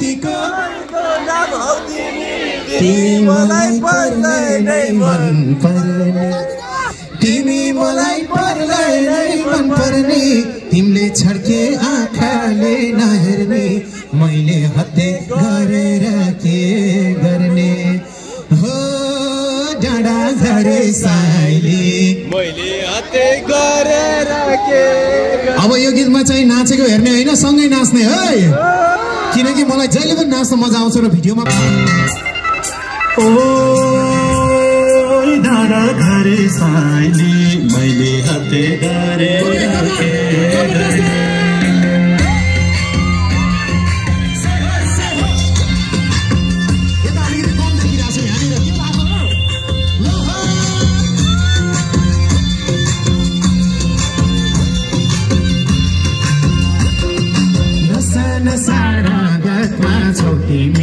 कतिको तिमी मलाई पर्दै नै मन पर्ने तिमी मलाई पर्दै नै मन पर्ने तिमीले छड्के आँखाले नहेर्ने मैले हत्ते गरेर के गर्ने हो डाँडा झरे साइली मैले हत्ते गरेर के अब यो गीतमा चाहिँ नाचेको हेर्ने होइन सँगै नाच्ने है किनकि मलाई जहिले पनि नाच्न मजा आउँछ र भिडियोमा ओ डाँडा झरे साइली मैले हत्ते गरेर के गर्ने सारा गतमा छौ तिमी